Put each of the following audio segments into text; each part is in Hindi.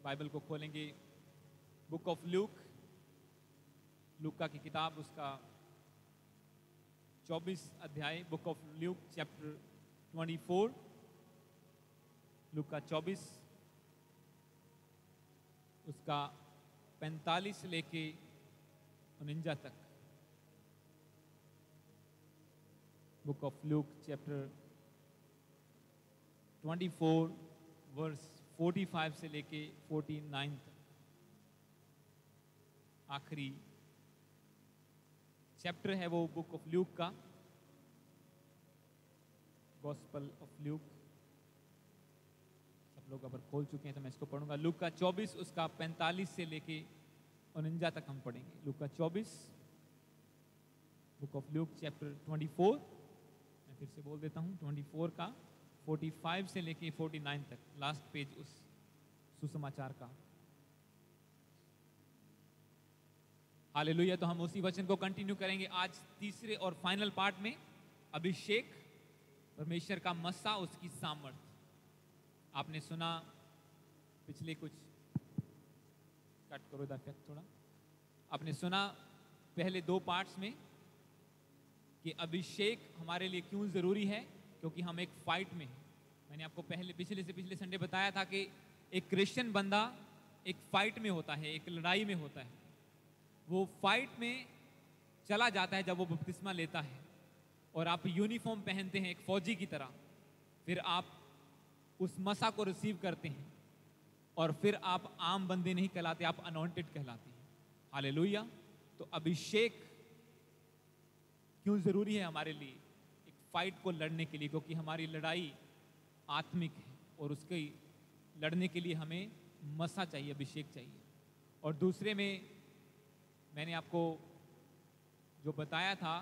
बाइबल को खोलेंगे बुक ऑफ लूका की किताब, उसका 24 अध्याय, बुक ऑफ ल्यूक चैप्टर 24, लूका 24 उसका 45 से लेके 49 तक। Book of Luke chapter 24 verse 45 से लेके 49 तक, आखिरी चैप्टर है वो बुक ऑफ ल्यूक का, गॉस्पल ऑफ ल्यूक। सब लोग अगर खोल चुके हैं तो मैं इसको पढ़ूंगा। लूक का 24 उसका 45 से लेके 49 तक हम पढ़ेंगे। लूक का 24, बुक ऑफ ल्यूक चैप्टर 24, मैं फिर से बोल देता हूं, 24 का 45 से लेके 49 तक, लास्ट पेज उस सुसमाचार का। हालेलुया। तो हम उसी वचन को कंटिन्यू करेंगे आज तीसरे और फाइनल पार्ट में, अभिषेक, परमेश्वर का मस्सा, उसकी सामर्थ। आपने सुना पिछले कुछ, कट करो इधर इफेक्ट थोड़ा, आपने सुना पहले 2 पार्ट्स में कि अभिषेक हमारे लिए क्यों जरूरी है, क्योंकि हम एक फाइट में हैं। मैंने आपको पिछले संडे बताया था कि एक क्रिश्चियन बंदा एक फाइट में होता है, एक लड़ाई में होता है। वो फाइट में चला जाता है जब वो बपतिस्मा लेता है और आप यूनिफॉर्म पहनते हैं एक फौजी की तरह, फिर आप उस मसा को रिसीव करते हैं और फिर आप आम बंदे नहीं कहलाते, आप अनॉइंटेड कहलाते हैं। हालेलुया। तो अभिषेक क्यों जरूरी है हमारे लिए एक फाइट को लड़ने के लिए, क्योंकि हमारी लड़ाई आत्मिक है और उसके लड़ने के लिए हमें मसा चाहिए, अभिषेक चाहिए। और दूसरे में मैंने आपको जो बताया था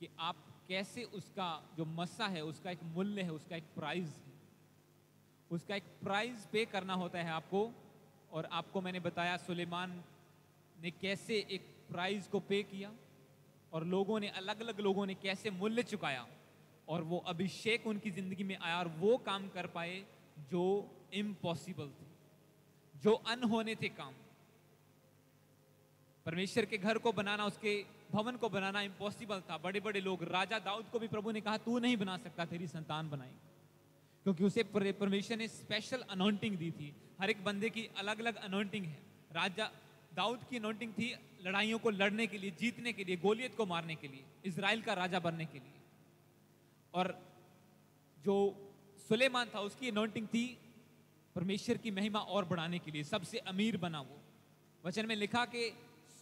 कि आप कैसे उसका जो मस्सा है उसका एक मूल्य है, उसका एक प्राइस है, उसका एक प्राइस पे करना होता है आपको। और आपको मैंने बताया सुलेमान ने कैसे एक प्राइस को पे किया और लोगों ने, अलग अलग लोगों ने कैसे मूल्य चुकाया और वो अभिषेक उनकी जिंदगी में आया और वो काम कर पाए जो इम्पॉसिबल थे, जो अनहोने थे काम। परमेश्वर के घर को बनाना, उसके भवन को बनाना इम्पॉसिबल था। बड़े बड़े लोग, राजा दाऊद को भी प्रभु ने कहा तू नहीं बना सकता, तेरी संतान बनाएगी, क्योंकि उसे परमेश्वर ने स्पेशल अनॉइंटिंग दी थी। हर एक बंदे की अलग अलग अनॉइंटिंग है। राजा दाऊद की अनॉइंटिंग थी लड़ाइयों को लड़ने के लिए, जीतने के लिए, गोलियत को मारने के लिए, इजराइल का राजा बनने के लिए। और जो सुलेमान था उसकी अनॉइंटिंग थी परमेश्वर की महिमा और बढ़ाने के लिए, सबसे अमीर बना वो। वचन में लिखा कि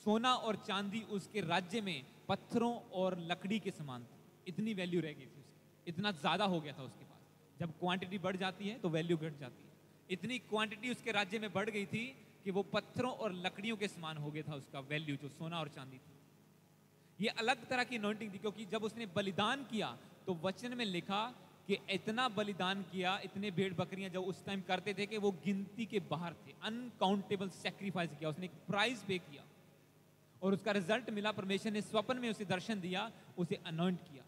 सोना और चांदी उसके राज्य में पत्थरों और लकड़ी के समान था। इतनी वैल्यू रह गई थी उसकी, इतना ज्यादा हो गया था उसके पास। जब क्वांटिटी बढ़ जाती है तो वैल्यू घट जाती है। इतनी क्वांटिटी उसके राज्य में बढ़ गई थी कि वो पत्थरों और लकड़ियों के समान हो गया था उसका वैल्यू, जो सोना और चांदी थी। ये अलग तरह की अनॉइंटिंग थी, क्योंकि जब उसने बलिदान किया तो वचन में लिखा कि इतना बलिदान किया, इतने भेड़ बकरियां जो उस टाइम करते थे कि वो गिनती के बाहर थे, अनकाउंटेबल सैक्रिफाइस किया उसने, एक प्राइस पे किया और उसका रिजल्ट मिला। परमेश्वर ने स्वप्न में उसे दर्शन दिया, उसे अनॉइंट किया।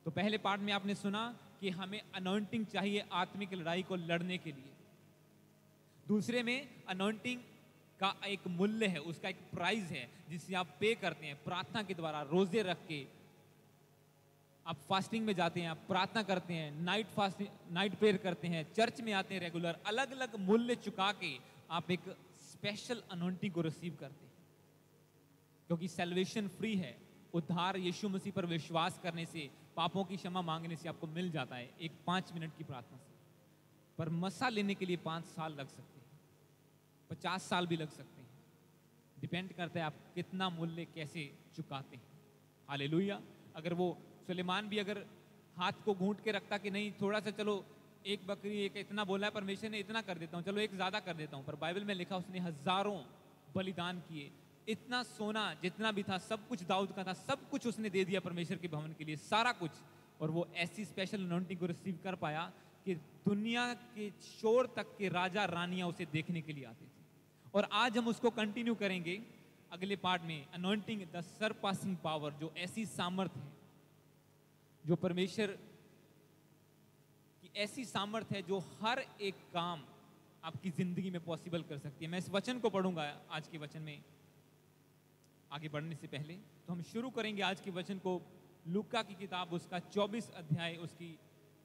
तो पहले पार्ट में आपने सुना कि हमें अनॉइंटिंग चाहिए आत्मिक लड़ाई को लड़ने के लिए। दूसरे में अनॉइंटिंग का एक मूल्य है, उसका एक प्राइस है जिसे आप पे करते हैं प्रार्थना के द्वारा, रोजे रख के आप फास्टिंग में जाते हैं, आप प्रार्थना करते हैं, नाइट फास्टिंग, नाइट प्रेयर करते हैं, चर्च में आते हैं रेगुलर, अलग अलग मूल्य चुका के आप एक स्पेशल अनॉइंटिंग को रिसीव करते हैं। क्योंकि सैल्वेशन फ्री है, उद्धार यीशु मसीह पर विश्वास करने से, पापों की क्षमा मांगने से आपको मिल जाता है, एक 5 मिनट की प्रार्थना से। पर मसा लेने के लिए 5 साल लग सकते हैं, 50 साल भी लग सकते हैं, डिपेंड करता है आप कितना मूल्य कैसे चुकाते हैं। हालेलुया। अगर वो सुलेमान भी अगर हाथ को घूंट के रखता कि नहीं, थोड़ा सा चलो, एक बकरी, एक इतना बोला है परमेश्वर ने, इतना कर देता हूं, चलो एक ज्यादा कर देता हूं, पर बाइबल में लिखा उसने हजारों बलिदान किए। इतना सोना जितना भी था सब कुछ दाऊद का था, सब कुछ उसने दे दिया परमेश्वर के भवन के लिए, सारा कुछ। और वो ऐसी स्पेशल अनॉइंटिंग को रिसीव कर पाया कि दुनिया के शोर तक के राजा रानियां उसे देखने के लिए आते थे। और आज हम उसको कंटिन्यू करेंगे अगले पार्ट में, अनॉइंटिंग द सरपासिंग पावर, जो ऐसी सामर्थ है, जो परमेश्वर की ऐसी सामर्थ है जो हर एक काम आपकी जिंदगी में पॉसिबल कर सकती है। मैं इस वचन को पढ़ूंगा आज के वचन में। आगे बढ़ने से पहले तो हम शुरू करेंगे आज के वचन को लूका की किताब उसका 24 अध्याय उसकी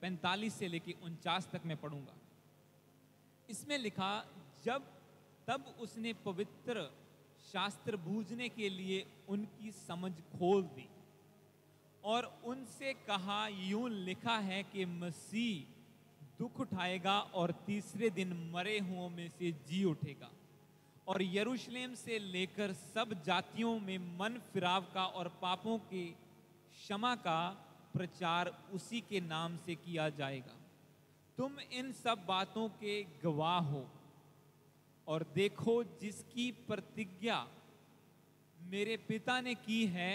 45 से लेके 49 तक मैं पढ़ूंगा। इसमें लिखा, जब तब उसने पवित्र शास्त्र बूझने के लिए उनकी समझ खोल दी और उनसे कहा, यूं लिखा है कि मसीह दुख उठाएगा और तीसरे दिन मरे हुओं में से जी उठेगा और यरूशलेम से लेकर सब जातियों में मन फिराव का और पापों के क्षमा का प्रचार उसी के नाम से किया जाएगा। तुम इन सब बातों के गवाह हो। और देखो, जिसकी प्रतिज्ञा मेरे पिता ने की है,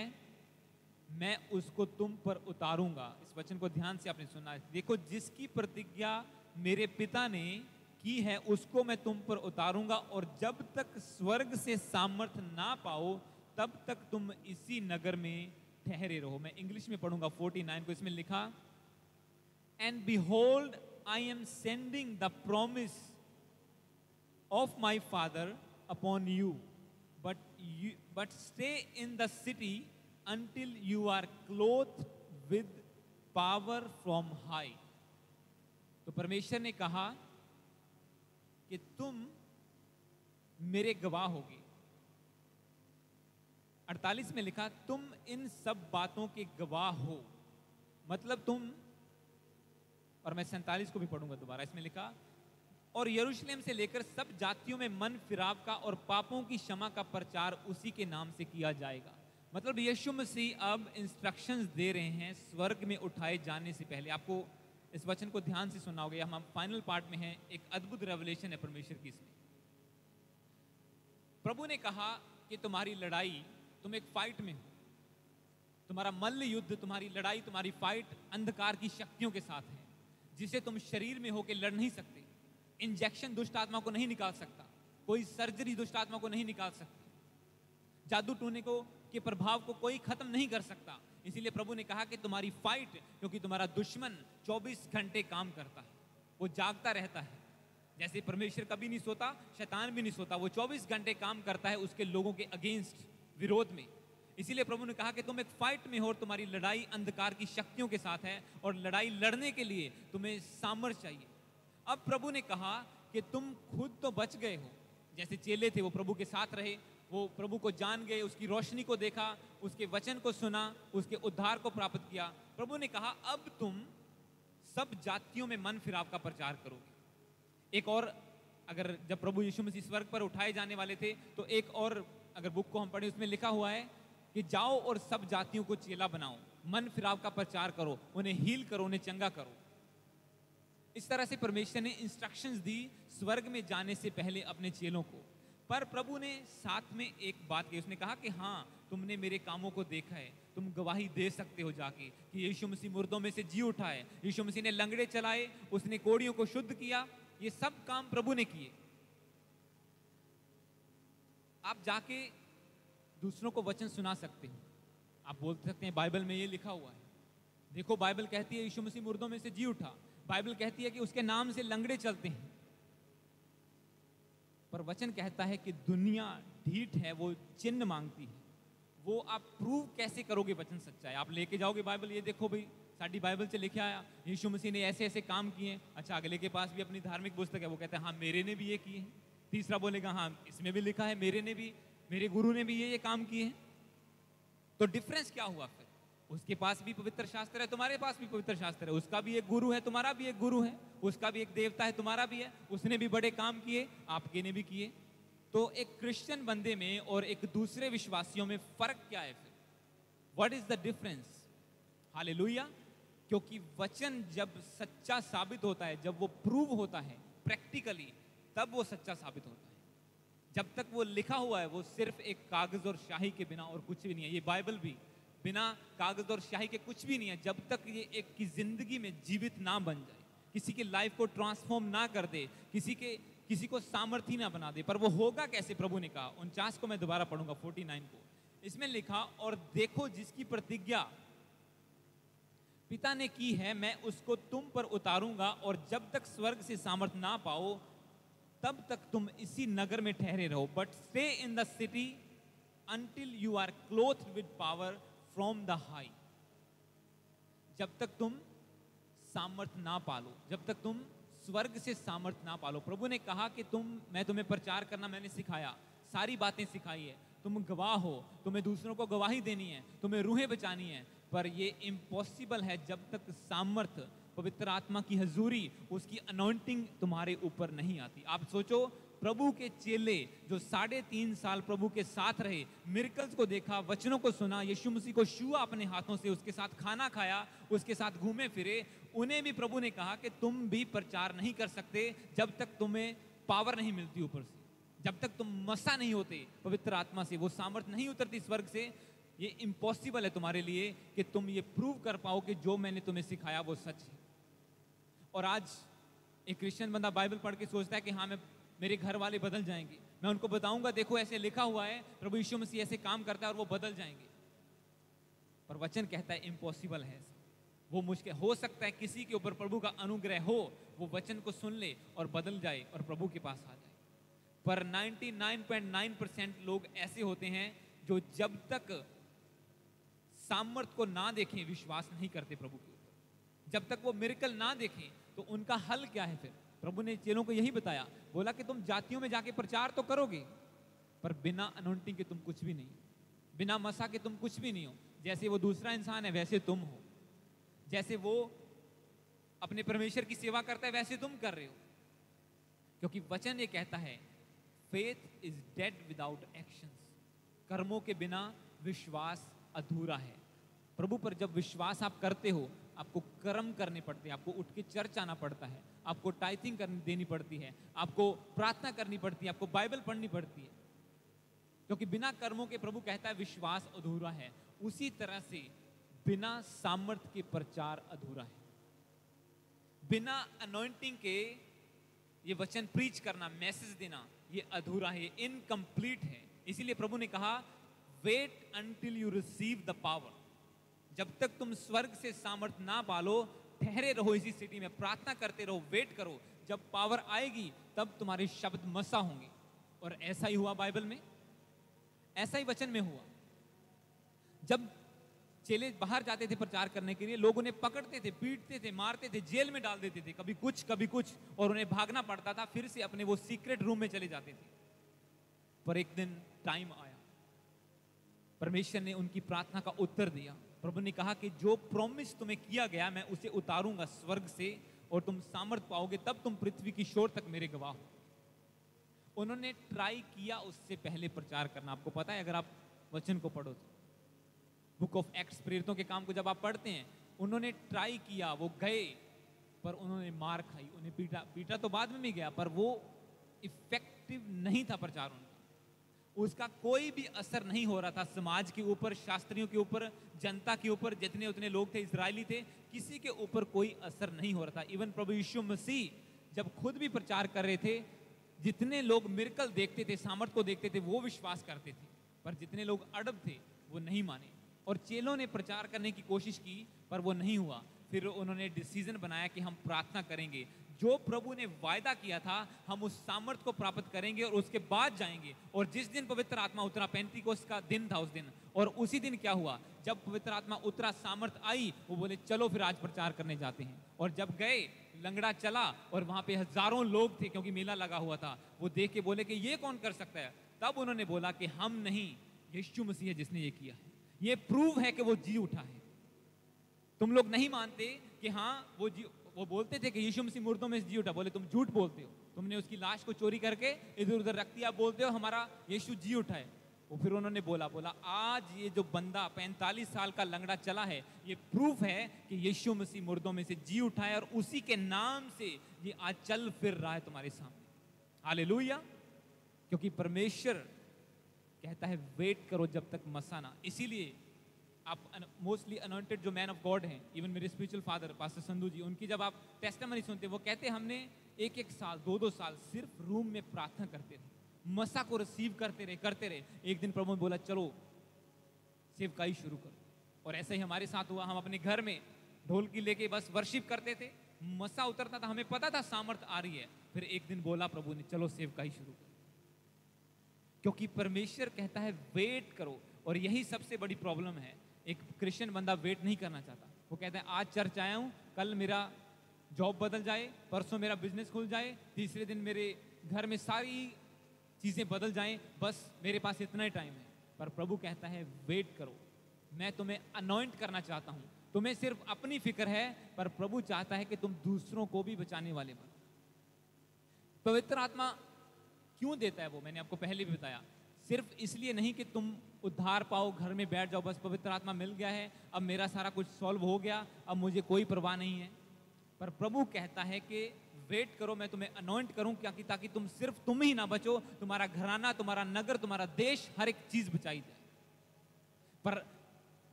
मैं उसको तुम पर उतारूंगा। इस वचन को ध्यान से आपने सुना है। देखो, जिसकी प्रतिज्ञा मेरे पिता ने की है, उसको मैं तुम पर उतारूंगा और जब तक स्वर्ग से सामर्थ ना पाओ तब तक तुम इसी नगर में ठहरे रहो। मैं इंग्लिश में पढ़ूंगा 49 को। इसमें लिखा, and behold I am sending the promise of my father upon you, but stay in the city until you are clothed with power from high। तो परमेश्वर ने कहा कि तुम मेरे गवाह होगे। 48 में लिखा, तुम इन सब बातों के गवाह हो, मतलब तुम, और मैं 47 को भी पढ़ूंगा दोबारा। इसमें लिखा, और यरूशलेम से लेकर सब जातियों में मन फिराव का और पापों की क्षमा का प्रचार उसी के नाम से किया जाएगा। मतलब यीशु मसीह अब इंस्ट्रक्शंस दे रहे हैं स्वर्ग में उठाए जाने से पहले। आपको इस वचन को ध्यान से सुना होगा। हम फाइनल पार्ट में हैं। एक अद्भुत रेवलेशन है परमेश्वर की इसमें। प्रभु ने कहा कि तुम्हारी लड़ाई, तुम एक फाइट में हो। तुम्हारा मल्ल युद्ध, तुम्हारी लड़ाई, तुम्हारी फाइट अंधकार की शक्तियों के साथ है, जिसे तुम शरीर में होकर लड़ नहीं सकते। इंजेक्शन दुष्ट आत्मा को नहीं निकाल सकता, कोई सर्जरी दुष्ट आत्मा को नहीं निकाल सकती, जादू टोने को के प्रभाव को कोई खत्म नहीं कर सकता। इसीलिए प्रभु ने कहा कि तुम्हारी फाइट, क्योंकि तुम्हारा दुश्मन 24 घंटे काम करता है, वो जागता रहता है। जैसे परमेश्वर कभी नहीं सोता, शैतान भी नहीं सोता, वो 24 घंटे काम करता है उसके लोगों के अगेंस्ट, विरोध में। इसीलिए प्रभु ने कहा कि तुम एक फाइट में हो और तुम्हारी लड़ाई अंधकार की शक्तियों के साथ है और लड़ाई लड़ने के लिए तुम्हें सामर्थ्य चाहिए। अब प्रभु ने कहा कि तुम खुद तो बच गए हो। जैसे चेले थे, वो प्रभु के साथ रहे, वो प्रभु को जान गए, उसकी रोशनी को देखा, उसके वचन को सुना, उसके उद्धार को प्राप्त किया। प्रभु ने कहा अब तुम सब जातियों में मन फिराव का प्रचार करोगे। एक और, अगर जब प्रभु यीशु मसीह स्वर्ग पर उठाए जाने वाले थे तो एक और अगर बुक को हम पढ़ें, उसमें लिखा हुआ है कि जाओ और सब जातियों को चेला बनाओ, मन फिराव का प्रचार करो, उन्हें हील करो, उन्हें चंगा करो। इस तरह से परमेश्वर ने इंस्ट्रक्शंस दी स्वर्ग में जाने से पहले अपने चेलों को। पर प्रभु ने साथ में एक बात की, उसने कहा कि हाँ, तुमने मेरे कामों को देखा है, तुम गवाही दे सकते हो जाके कि यीशु मसीह मुर्दों में से जी उठा है, यीशु मसीह ने लंगड़े चलाए, उसने कोढ़ियों को शुद्ध किया। ये सब काम प्रभु ने किए। आप जाके दूसरों को वचन सुना सकते हो। आप बोल सकते हैं बाइबल में ये लिखा हुआ है, देखो बाइबल कहती है यीशु मसीह मुर्दों में से जी उठा, बाइबल कहती है कि उसके नाम से लंगड़े चलते हैं। पर वचन कहता है कि दुनिया ढीठ है, वो चिन्ह मांगती है। वो आप प्रूव कैसे करोगे वचन सच्चा है? आप लेके जाओगे बाइबल, ये देखो भाई साड़ी बाइबल से लिखे आया यीशु मसीह ने ऐसे ऐसे काम किए। अच्छा, अगले के पास भी अपनी धार्मिक पुस्तक है, वो कहता है हाँ मेरे ने भी ये किए हैं। तीसरा बोलेगा हाँ इसमें भी लिखा है, मेरे ने भी, मेरे गुरु ने भी ये काम किए हैं। तो डिफरेंस क्या हुआ फिर? उसके पास भी पवित्र शास्त्र है, तुम्हारे पास भी पवित्र शास्त्र है। उसका भी एक गुरु है, तुम्हारा भी एक गुरु है। उसका भी एक देवता है, तुम्हारा भी है। उसने भी बड़े काम किए, आपके ने भी किए। तो एक क्रिश्चियन बंदे में और एक दूसरे विश्वासियों में फर्क क्या है फिर? What is the difference? Hallelujah. क्योंकि वचन जब सच्चा साबित होता है, जब वो प्रूव होता है प्रैक्टिकली, तब वो सच्चा साबित होता है। जब तक वो लिखा हुआ है, वो सिर्फ एक कागज और स्याही के बिना और कुछ भी नहीं है। ये बाइबल भी बिना कागज और स्याही के कुछ भी नहीं है। जब तक ये एक की जिंदगी में जीवित ना बन जाए, किसी की लाइफ को ट्रांसफॉर्म ना कर दे, किसी को सामर्थ्य ना बना दे। पर वो होगा कैसे? प्रभु ने कहा, 49 को मैं दोबारा पढ़ूंगा, 49 को। इसमें लिखा, और देखो जिसकी प्रतिज्ञा पिता ने की है, मैं उसको तुम पर उतारूंगा और जब तक स्वर्ग से सामर्थ ना पाओ तब तक तुम इसी नगर में ठहरे रहो, but stay in the city until you are clothed with power from the high. जब तक तुम सामर्थ ना पालो, जब तक तुम स्वर्ग से सामर्थ ना पालो। प्रभु ने कहा कि मैं तुम्हें प्रचार करना मैंने सिखाया, सारी बातें सिखाई है, तुम गवाह हो, तुम्हें दूसरों को गवाही देनी है, तुम्हें रूहें बचानी है, पर ये इम्पॉसिबल है जब तक सामर्थ, पवित्र आत्मा की हजूरी, उसकी अनॉइंटिंग तुम्हारे ऊपर नहीं आती। आप सोचो, प्रभु के चेले जो 3.5 साल प्रभु के साथ रहे, मिरेकल्स को देखा, वचनों को सुना, यीशु मसीह को छुआ अपने हाथों से, उसके साथ खाना खाया, उसके साथ घूमे फिरे, उन्हें भी प्रभु ने कहा कि तुम भी प्रचार नहीं कर सकते जब तक तुम्हें पावर नहीं मिलती ऊपर से, जब तक तुम मसा नहीं होते पवित्र आत्मा से, वो सामर्थ नहीं उतरती स्वर्ग से। ये इम्पॉसिबल है तुम्हारे लिए कि तुम ये प्रूव कर पाओ कि जो मैंने तुम्हें सिखाया वो सच है। और आज एक क्रिश्चियन बंदा बाइबल पढ़ के सोचता है कि हाँ, मेरे घर वाले बदल जाएंगे, मैं उनको बताऊंगा देखो ऐसे लिखा हुआ है, प्रभु यीशु मसीह ऐसे काम करता है और वो बदल जाएंगे। पर वचन कहता है इम्पॉसिबल है ऐसा। वो मुश्किल हो सकता है किसी के ऊपर प्रभु का अनुग्रह हो, वो वचन को सुन ले और बदल जाए और प्रभु के पास आ जाए। पर 99.9% लोग ऐसे होते हैं जो जब तक सामर्थ को ना देखें विश्वास नहीं करते प्रभु के ऊपर। जब तक वो मिरेकल ना देखें तो उनका हल क्या है फिर? प्रभु ने चेलों को यही बताया, बोला कि तुम जातियों में जाके प्रचार तो करोगे, पर बिना अनॉइंटिंग के तुम कुछ भी नहीं, बिना मसा के तुम कुछ भी नहीं हो। जैसे वो दूसरा इंसान है वैसे तुम हो, जैसे वो अपने परमेश्वर की सेवा करता है वैसे तुम कर रहे हो। क्योंकि वचन ये कहता है, faith is dead without actions, कर्मों के बिना विश्वास अधूरा है। प्रभु पर जब विश्वास आप करते हो, आपको कर्म करने पड़ते हैं, आपको उठ के चर्च आना पड़ता है, आपको टाइथिंग देनी पड़ती है, आपको प्रार्थना करनी पड़ती है, आपको बाइबल पढ़नी पड़ती है, क्योंकि बिना कर्मों के प्रभु कहता है विश्वास अधूरा है। उसी तरह से बिना सामर्थ के प्रचार अधूरा है। बिना अनॉइंटिंग के ये वचन प्रीच करना, मैसेज देना, ये अधूरा है, इनकम्प्लीट है। इसीलिए प्रभु ने कहा, wait until you receive the power. जब तक तुम स्वर्ग से सामर्थ ना पालो, ठहरे रहो इसी सिटी में, प्रार्थना करते रहो, वेट करो। जब पावर आएगी तब तुम्हारे शब्द मसा होंगे। और ऐसा ही हुआ बाइबल में, ऐसा ही वचन में हुआ। जब चेले बाहर जाते थे प्रचार करने के लिए, लोग उन्हें पकड़ते थे, पीटते थे, मारते थे, जेल में डाल देते थे, कभी कुछ, और उन्हें भागना पड़ता था, फिर से अपने वो सीक्रेट रूम में चले जाते थे। पर एक दिन टाइम आया, परमेश्वर ने उनकी प्रार्थना का उत्तर दिया। प्रभु ने कहा कि जो प्रॉमिस तुम्हें किया गया मैं उसे उतारूंगा स्वर्ग से, और तुम सामर्थ पाओगे, तब तुम पृथ्वी की शोर तक मेरे गवाह हो। उन्होंने ट्राई किया उससे पहले प्रचार करना। आपको पता है, अगर आप वचन को पढ़ो तो, बुक ऑफ एक्ट्स, प्रेरितों के काम को जब आप पढ़ते हैं, उन्होंने ट्राई किया, वो गए, पर उन्होंने मार खाई, उन्हें पीटा तो बाद में भी गया, पर वो इफेक्टिव नहीं था प्रचार उनका। उसका कोई भी असर नहीं हो रहा था समाज के ऊपर, शास्त्रियों के ऊपर, जनता के ऊपर, जितने उतने लोग थे, इजरायली थे, किसी के ऊपर कोई असर नहीं हो रहा था। इवन प्रभु यीशु मसीह जब खुद भी प्रचार कर रहे थे, जितने लोग मिरेकल देखते थे, सामर्थ को देखते थे, वो विश्वास करते थे, पर जितने लोग अड़ब थे वो नहीं माने। और चेलों ने प्रचार करने की कोशिश की, पर वो नहीं हुआ। फिर उन्होंने डिसीजन बनाया कि हम प्रार्थना करेंगे, जो प्रभु ने वायदा किया था हम उस सामर्थ को प्राप्त करेंगे और उसके बाद जाएंगे। और जिस दिन पवित्र आत्मा उतरा, पेंतीकोस्त का दिन था उस दिन, और उसी दिन क्या हुआ, जब पवित्र आत्मा उतरा, सामर्थ आई, वो बोले चलो फिर आज प्रचार करने जाते हैं। और जब गए, लंगड़ा चला, और वहां पे हजारों लोग थे क्योंकि मेला लगा हुआ था। वो देख के बोले कि ये कौन कर सकता है? तब उन्होंने बोला कि हम नहीं, यीशु मसीह है जिसने ये किया है। ये प्रूव है कि वो जी उठा है। तुम लोग नहीं मानते कि हाँ वो बोलते थे कि यीशु मसीह मुर्दों में जी उठा, बोले तुम झूठ बोलते हो, तुमने उसकी लाश को चोरी करके इधर उधर रख दिया, बोलते हो हमारा यीशु जी उठा है। वो फिर उन्होंने बोला आज ये जो बंदा 45 साल का लंगड़ा चला है, ये प्रूफ है कि यीशु मसीह मुर्दों में से जी उठा है, और उसी के नाम से ये आज चल फिर रहा है तुम्हारे सामने। हालेलुया। क्योंकि परमेश्वर कहता है वेट करो जब तक मसाना। इसीलिए आप मोस्टली अनॉइंटेड जो मैन ऑफ गॉड हैं, इवन मेरे स्पिरिचुअल फादर पास्टर संधू जी, उनकी जब आप टेस्टिमनी सुनते, वो कहते हमने 1-1 साल 2-2 साल सिर्फ रूम में प्रार्थना करते थे, मसा को रिसीव करते रहे। एक दिन प्रभु ने बोला चलो सेवकाई शुरू करो, और ऐसा ही हमारे साथ हुआ। हम अपने घर में ढोलकी लेके बस वर्शिप करते थे, मसा उतरता था, हमें पता था सामर्थ आ रही है, फिर एक दिन बोला प्रभु ने, चलो सेवकाई शुरू करो। क्योंकि परमेश्वर कहता है वेट करो। और यही सबसे बड़ी प्रॉब्लम है, एक क्रिश्चियन बंदा वेट नहीं करना चाहता। वो कहता है आज चर्च आया हूं, कल मेरा जॉब बदल जाए, परसों मेरा बिजनेस खुल जाए, तीसरे दिन मेरे घर में सारी चीजें बदल जाएं, बस मेरे पास इतना ही टाइम है। पर प्रभु कहता है वेट करो, मैं तुम्हें अनॉइंट करना चाहता हूं। तुम्हें सिर्फ अपनी फिक्र है, पर प्रभु चाहता है कि तुम दूसरों को भी बचाने वाले बनो। पवित्र आत्मा क्यों देता है वो मैंने आपको पहले भी बताया, सिर्फ इसलिए नहीं कि तुम उद्धार पाओ, घर में बैठ जाओ, बस पवित्र आत्मा मिल गया है, अब मेरा सारा कुछ सॉल्व हो गया, अब मुझे कोई परवाह नहीं है। पर प्रभु कहता है कि वेट करो, मैं तुम्हें अनॉइंट करूं, क्योंकि ताकि तुम ही ना बचो, तुम्हारा घराना, तुम्हारा नगर, तुम्हारा देश, हर एक चीज बचाई जाए। पर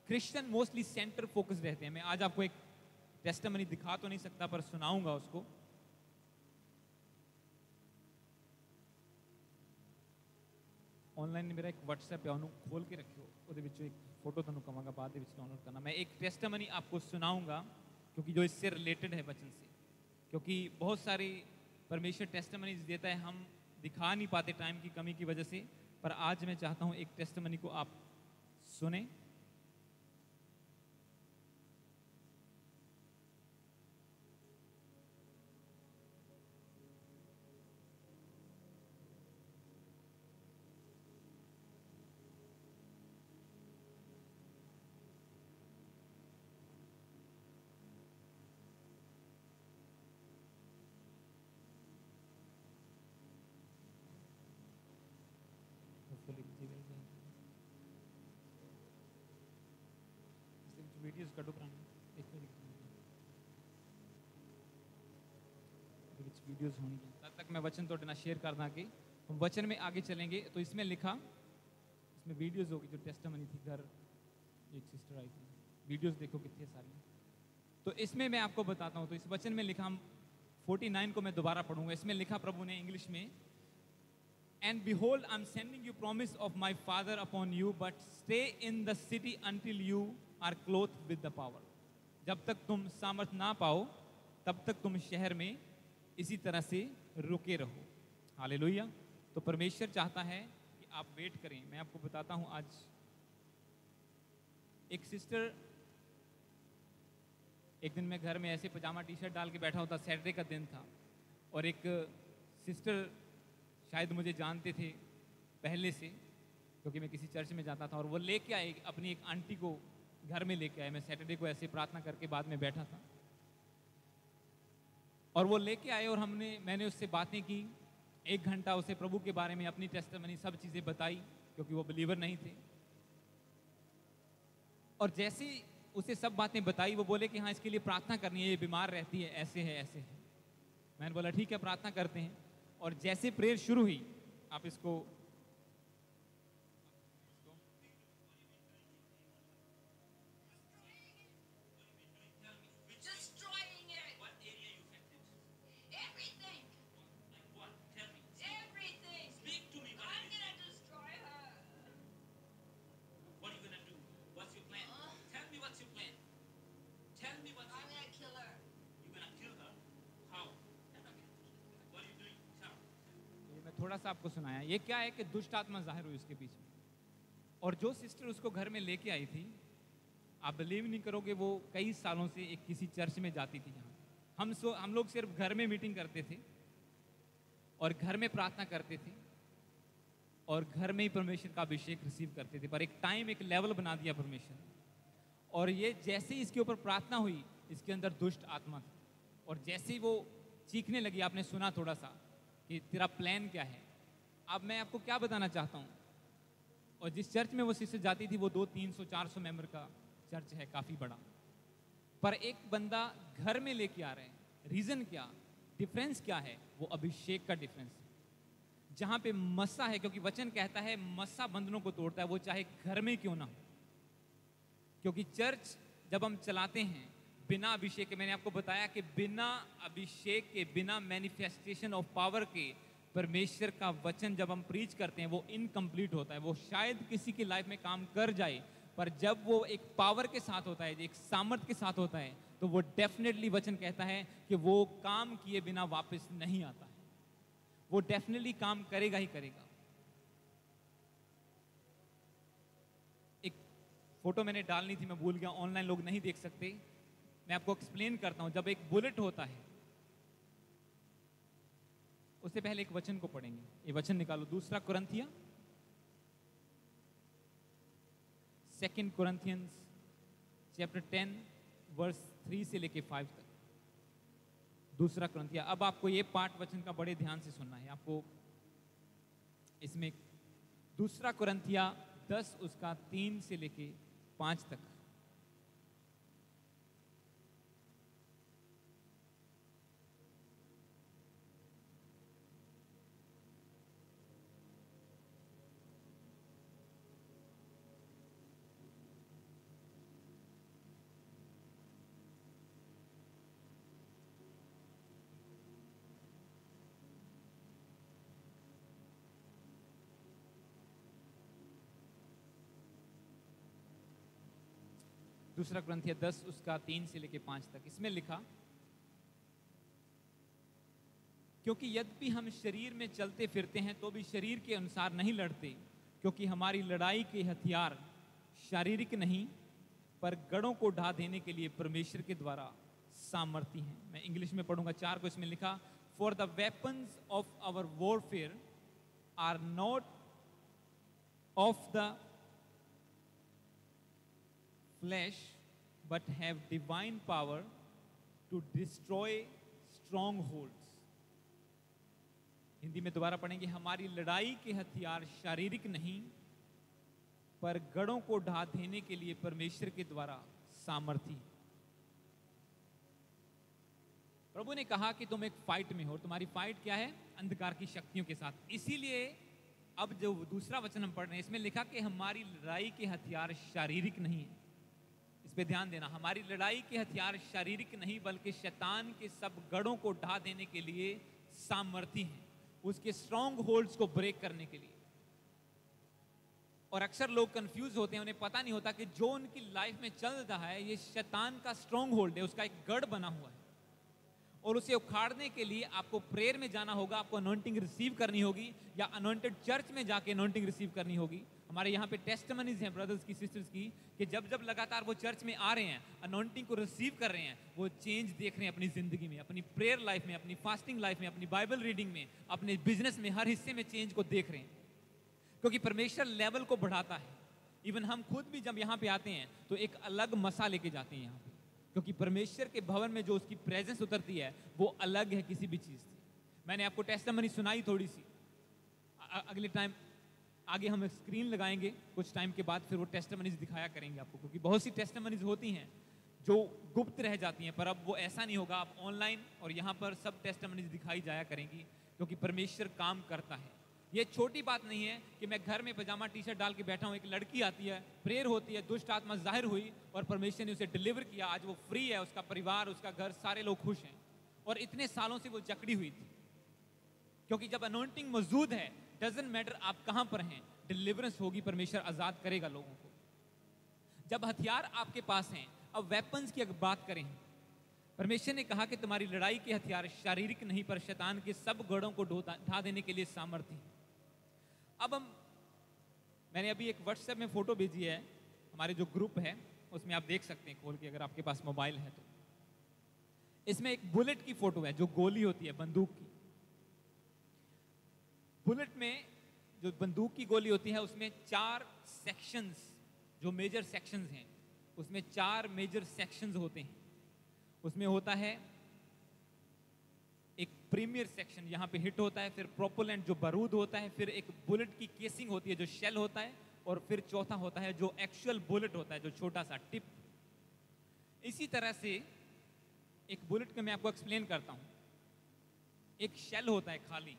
क्रिश्चियन मोस्टली सेंटर फोकस रहते हैं। मैं आज आपको एक टेस्टिमनी दिखा तो नहीं सकता, पर सुनाऊंगा उसको। ऑनलाइन मेरा एक व्हाट्सएप है, उन्होंने खोल के रखियो, ਉਹਦੇ ਵਿੱਚੋਂ एक फोटो ਤੁਹਾਨੂੰ ਕਵਾਂਗਾ बाद ਦੇ ਵਿੱਚ डाउनलोड करना। मैं एक टेस्टिमनी आपको सुनाऊंगा, क्योंकि जो इससे रिलेटेड है वचन से, क्योंकि बहुत सारी परमेश्वर टेस्टिमनीज देता है, हम दिखा नहीं पाते टाइम की कमी की वजह से। पर आज मैं चाहता हूं एक टेस्टिमनी को आप सुने। वीडियोस कटो पुराने एक वीडियोस होंगी, तब तक मैं वचन तो ना शेयर करना कि हम वचन में आगे चलेंगे। तो इसमें लिखा, इसमें वीडियोस होगी जो टेस्टिमनी थी, घर एक सिस्टर आई थी, वीडियोस देखो कितनी सारी। तो इसमें मैं आपको बताता हूँ, तो इस वचन में लिखा, हम 49 को मैं दोबारा पढ़ूंगा। इसमें लिखा प्रभु ने इंग्लिश में, And behold, I'm sending you promise of my Father upon you, but stay in the city until you are clothed with the power. जब तक तुम सामर्थ ना पाओ, तब तक तुम शहर में इसी तरह से रुके रहो। हालेलुया। तो परमेश्वर चाहता है कि आप वेट करें। मैं आपको बताता हूं, आज एक सिस्टर, एक दिन मैं घर में ऐसे पजामा टी शर्ट डाल के बैठा होता, सैटरडे का दिन था, और एक सिस्टर शायद मुझे जानते थे पहले से, क्योंकि मैं किसी चर्च में जाता था, और वो लेके आए अपनी एक आंटी को, घर में लेके आए। मैं सैटरडे को ऐसे प्रार्थना करके बाद में बैठा था, और वो लेके आए, और मैंने उससे बातें की 1 घंटा, उसे प्रभु के बारे में अपनी टेस्टिमनी सब चीज़ें बताई, क्योंकि वो बिलीवर नहीं थे। और जैसे उसे सब बातें बताई, वो बोले कि हाँ इसके लिए प्रार्थना करनी है, ये बीमार रहती है, ऐसे है ऐसे है। मैंने बोला ठीक है प्रार्थना करते हैं। और जैसे प्रेयर शुरू हुई, आप इसको थोड़ा सा आपको सुनाया। ये क्या है कि दुष्ट आत्मा जाहिर हुई उसके पीछे, और जो सिस्टर उसको घर में लेके आई थी, आप बिलीव नहीं करोगे, वो कई सालों से एक किसी चर्च में जाती थी, जहाँ हम लोग सिर्फ घर में मीटिंग करते थे और घर में प्रार्थना करते थे और घर में ही परमेश्वर का अभिषेक रिसीव करते थे। पर एक टाइम, एक लेवल बना दिया परमेश्वर, और ये जैसे ही इसके ऊपर प्रार्थना हुई, इसके अंदर दुष्ट आत्मा था, और जैसे ही वो चीखने लगी, आपने सुना थोड़ा सा कि तेरा प्लान क्या है। अब मैं आपको क्या बताना चाहता हूँ, और जिस चर्च में वो सिस्टर जाती थी, वो 200-300-400 मेंबर का चर्च है, काफ़ी बड़ा। पर एक बंदा घर में लेके आ रहे हैं, रीज़न क्या, डिफरेंस क्या है? वो अभिषेक का डिफरेंस है। जहाँ पे मस्सा है, क्योंकि वचन कहता है मस्सा बंधनों को तोड़ता है, वो चाहे घर में क्यों ना हो। क्योंकि चर्च जब हम चलाते हैं बिना अभिषेक के, मैंने आपको बताया कि बिना अभिषेक के, बिना मैनिफेस्टेशन ऑफ पावर के, परमेश्वर का वचन जब हम प्रीच करते हैं, वो इनकम्प्लीट होता है। वो शायद किसी की लाइफ में काम कर जाए, पर जब वो एक पावर के साथ होता है, एक सामर्थ के साथ होता है, तो तो वो डेफिनेटली वचन कहता है कि वो काम किए बिना वापस नहीं आता है। वो डेफिनेटली काम करेगा ही करेगा। एक फोटो मैंने डालनी थी, मैं भूल गया, ऑनलाइन लोग नहीं देख सकते, मैं आपको एक्सप्लेन करता हूं। जब एक बुलेट होता है, उससे पहले एक वचन को पढ़ेंगे। ये वचन निकालो, दूसरा कुरिन्थिया, 2 Corinthians चैप्टर 10 वर्स 3 से लेके 5 तक। दूसरा कुरिन्थिया। अब आपको ये पाठ वचन का बड़े ध्यान से सुनना है। आपको इसमें दूसरा कुरिन्थिया 10 उसका 3 से लेके 5 तक। दूसरा कुरिन्थिया 10 उसका 3 से लेके 5 तक। इसमें लिखा, क्योंकि यद्यपि हम शरीर में चलते फिरते हैं तो भी शरीर के अनुसार नहीं लड़ते, क्योंकि हमारी लड़ाई के हथियार शारीरिक नहीं पर गढ़ों को ढा देने के लिए परमेश्वर के द्वारा सामर्थी हैं। मैं इंग्लिश में पढ़ूंगा 4 को। इसमें लिखा, for the weapons of our warfare are not of the flesh but have divine power to destroy strongholds। Hindi में दोबारा पढ़ेंगे, हमारी लड़ाई के हथियार शारीरिक नहीं पर गढ़ों को ढा देने के लिए परमेश्वर के द्वारा सामर्थी। प्रभु ने कहा कि तुम एक फाइट में हो। तुम्हारी फाइट क्या है? अंधकार की शक्तियों के साथ। इसीलिए अब जो दूसरा वचन हम पढ़ रहे हैं, इसमें लिखा कि हमारी लड़ाई के हथियार शारीरिक नहीं है। इस पे ध्यान देना, हमारी लड़ाई के हथियार शारीरिक नहीं बल्कि शैतान के सब गढ़ों को ढा देने के लिए सामर्थी हैं, उसके स्ट्रॉन्ग होल्ड्स को ब्रेक करने के लिए। और अक्सर लोग कंफ्यूज होते हैं, उन्हें पता नहीं होता कि जो उनकी लाइफ में चल रहा है ये शैतान का स्ट्रॉन्ग होल्ड है, उसका एक गढ़ बना हुआ है। और उसे उखाड़ने के लिए आपको प्रेयर में जाना होगा, आपको अनॉइंटिंग रिसीव करनी होगी, या अनॉइंटेड चर्च में जाके अनॉइंटिंग रिसीव करनी होगी। हमारे यहाँ पे टेस्टिमनीज हैं ब्रदर्स की, सिस्टर्स की, कि जब जब लगातार वो चर्च में आ रहे हैं, अनॉइंटिंग को रिसीव कर रहे हैं, वो चेंज देख रहे हैं अपनी जिंदगी में, अपनी प्रेयर लाइफ में, अपनी फास्टिंग लाइफ में, अपनी बाइबल रीडिंग में, अपने बिजनेस में, हर हिस्से में चेंज को देख रहे हैं, क्योंकि परमेश्वर लेवल को बढ़ाता है। इवन हम खुद भी जब यहाँ पे आते हैं तो एक अलग मसा लेके जाते हैं यहाँ पे, क्योंकि परमेश्वर के भवन में जो उसकी प्रेजेंस उतरती है वो अलग है किसी भी चीज से। मैंने आपको टेस्टिमनी सुनाई थोड़ी सी, अगले टाइम आगे हम स्क्रीन लगाएंगे कुछ टाइम के बाद, फिर वो टेस्टिमनीज दिखाया करेंगे आपको, क्योंकि बहुत सी टेस्टिमनीज होती हैं जो गुप्त रह जाती हैं। पर अब वो ऐसा नहीं होगा, आप ऑनलाइन और यहाँ पर सब टेस्टिमनीज दिखाई जाया करेंगी, क्योंकि परमेश्वर काम करता है। ये छोटी बात नहीं है कि मैं घर में पजामा टी शर्ट डाल के बैठा हूँ, एक लड़की आती है, प्रेयर होती है, दुष्ट आत्मा जाहिर हुई और परमेश्वर ने उसे डिलीवर किया, आज वो फ्री है, उसका परिवार, उसका घर, सारे लोग खुश हैं। और इतने सालों से वो जकड़ी हुई थी, क्योंकि जब अनॉइंटिंग मौजूद है, डजंट मैटर आप कहां पर हैं, डिलीवरेंस होगी, परमेश्वर आजाद करेगा लोगों को। जब हथियार आपके पास हैं, अब वेपन्स की अगर बात करें, परमेश्वर ने कहा कि तुम्हारी लड़ाई के हथियार शारीरिक नहीं पर शैतान के सब गढ़ों को ढा देने के लिए सामर्थ्य। अब मैंने अभी एक व्हाट्सएप में फोटो भेजी है, हमारे जो ग्रुप है उसमें आप देख सकते हैं खोल के, अगर आपके पास मोबाइल है तो। इसमें एक बुलेट की फोटो है, जो गोली होती है बंदूक की। बुलेट में जो बंदूक की गोली होती है उसमें 4 सेक्शंस, जो मेजर सेक्शंस हैं, उसमें 4 मेजर सेक्शंस होते हैं। उसमें होता है एक प्रीमियर सेक्शन, यहाँ पे हिट होता है, फिर प्रोपेलेंट जो बारूद होता है, फिर एक बुलेट की केसिंग होती है जो शेल होता है, और फिर चौथा होता है जो एक्चुअल बुलेट होता है, जो छोटा सा टिप। इसी तरह से एक बुलेट को मैं आपको एक्सप्लेन करता हूँ। एक शेल होता है खाली,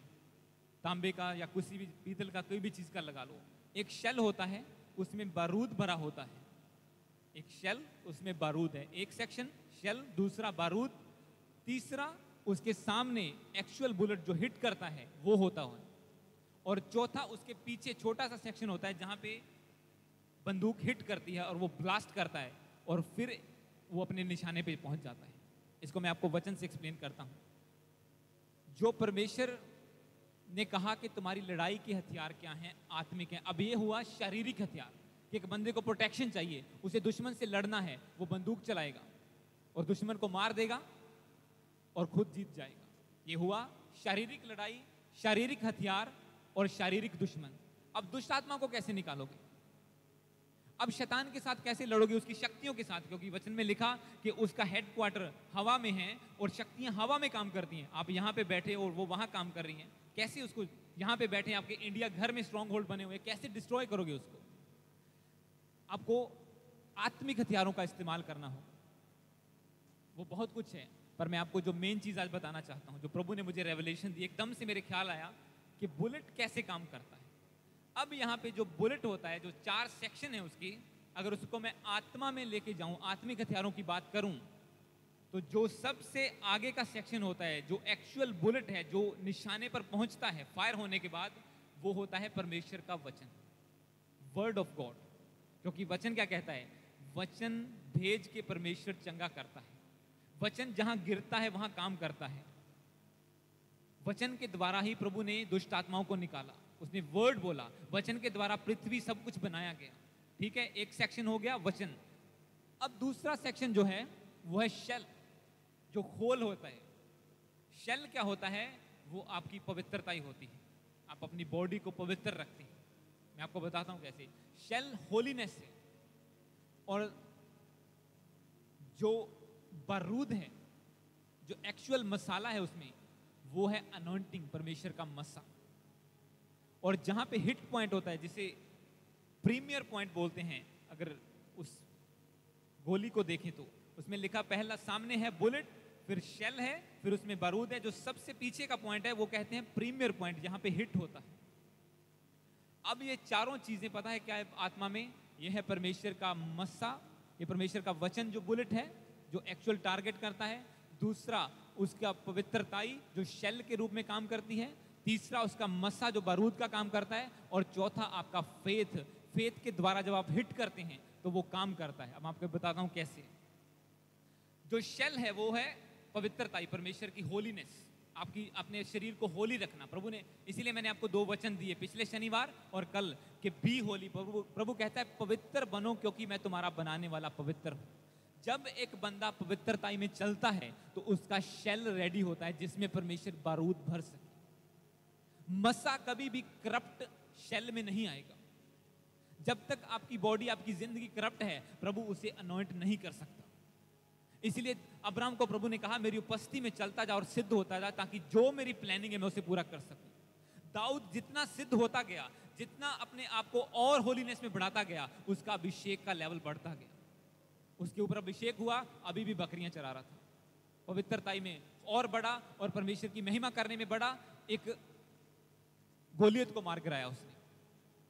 तांबे का या किसी भी पीतल का, कोई भी चीज का लगा लो। एक शेल होता है, उसमें बारूद भरा होता है। एक शेल, उसमें बारूद है, एक सेक्शन शेल, दूसरा बारूद, तीसरा उसके सामने एक्चुअल बुलेट जो हिट करता है वो होता है, और चौथा उसके पीछे छोटा सा सेक्शन होता है जहां पे बंदूक हिट करती है और वो ब्लास्ट करता है, और फिर वो अपने निशाने पे पहुंच जाता है। इसको मैं आपको वचन से एक्सप्लेन करता हूं। जो परमेश्वर ने कहा कि तुम्हारी लड़ाई के हथियार क्या हैं, आत्मिक हैं। अब ये हुआ शारीरिक हथियार कि एक बंदे को प्रोटेक्शन चाहिए, उसे दुश्मन से लड़ना है, वो बंदूक चलाएगा और दुश्मन को मार देगा और खुद जीत जाएगा। ये हुआ शारीरिक लड़ाई, शारीरिक हथियार और शारीरिक दुश्मन। अब दुष्ट आत्मा को कैसे निकालोगे? अब शैतान के साथ कैसे लड़ोगे? उसकी शक्तियों के साथ, क्योंकि वचन में लिखा कि उसका हेडक्वार्टर हवा में है और शक्तियां हवा में काम करती हैं। आप यहां पे बैठे और वो वहां काम कर रही हैं। कैसे उसको, यहां पे बैठे आपके इंडिया घर में स्ट्रॉन्ग होल्ड बने हुए, कैसे डिस्ट्रॉय करोगे उसको? आपको आत्मिक हथियारों का इस्तेमाल करना हो। वो बहुत कुछ है, पर मैं आपको जो मेन चीज आज बताना चाहता हूं, जो प्रभु ने मुझे रेवलेशन दी, एकदम से मेरे ख्याल आया कि बुलेट कैसे काम करता है। अब यहाँ पे जो बुलेट होता है, जो 4 सेक्शन है उसकी, अगर उसको मैं आत्मा में लेके जाऊं, आत्मिक हथियारों की बात करूं, तो जो सबसे आगे का सेक्शन होता है, जो एक्चुअल बुलेट है, जो निशाने पर पहुंचता है फायर होने के बाद, वो होता है परमेश्वर का वचन, वर्ड ऑफ गॉड। क्योंकि वचन क्या कहता है? वचन भेज के परमेश्वर चंगा करता है। वचन जहां गिरता है वहां काम करता है। वचन के द्वारा ही प्रभु ने दुष्ट आत्माओं को निकाला। उसने वर्ड बोला, वचन के द्वारा पृथ्वी सब कुछ बनाया गया। ठीक है, एक सेक्शन हो गया वचन। अब दूसरा सेक्शन जो है वो है शेल, जो खोल होता है। शेल क्या होता है? वो आपकी पवित्रता ही होती है। आप अपनी बॉडी को पवित्र रखते हैं। मैं आपको बताता हूं कैसे। शेल होलीनेस है, और जो बारूद है, जो एक्चुअल मसाला है उसमें, वो है अनॉइंटिंग, परमेश्वर का मसा। और जहां पे हिट पॉइंट होता है, जिसे प्रीमियर पॉइंट बोलते हैं, अगर उस गोली को देखें तो उसमें लिखा, पहला सामने है बुलेट, फिर शेल है, फिर उसमें बारूद है। जो सबसे पीछे का पॉइंट है वो कहते हैं प्रीमियर पॉइंट, जहां पे हिट होता है। अब ये चारों चीजें पता है क्या है आत्मा में? ये है परमेश्वर का मस्सा, ये परमेश्वर का वचन जो बुलेट है, जो एक्चुअल टारगेट करता है। दूसरा उसका पवित्रताई, जो शेल के रूप में काम करती है। तीसरा उसका मस्सा, जो बारूद का काम करता है। और चौथा आपका फेथ, फेथ के द्वारा जब आप हिट करते हैं तो वो काम करता है। अब आपको बताता हूं कैसे। जो शेल है वो है पवित्रताई, परमेश्वर की होलीनेस, आपकी अपने शरीर को होली रखना। प्रभु ने, इसीलिए मैंने आपको 2 वचन दिए पिछले शनिवार और कल, कि बी होली। प्रभु कहता है पवित्र बनो, क्योंकि मैं तुम्हारा बनाने वाला पवित्र हूं। जब एक बंदा पवित्रताई में चलता है तो उसका शेल रेडी होता है, जिसमें परमेश्वर बारूद भर सके। मसा कभी भी करप्ट शेल में नहीं आएगा। जब तक आपकी बॉडी, आपकी जिंदगी करप्ट है, प्रभु उसे अनॉइंट नहीं कर सकता। इसलिए अब्राहम को प्रभु ने कहा, मेरी उपस्थिति में चलता जा और सिद्ध होता जा, ताकि जो मेरी प्लानिंग है मैं उसे पूरा कर सकूं। दाऊद जितना सिद्ध होता गया, जितना अपने आप को और होलीनेस में बढ़ाता गया, उसका अभिषेक का लेवल बढ़ता गया। उसके ऊपर अभिषेक हुआ, अभी भी बकरियां चरा रहा था। पवित्रताई में और बढ़ा, और परमेश्वर की महिमा करने में बढ़ा। एक गोलियत को मार गिराया उसने,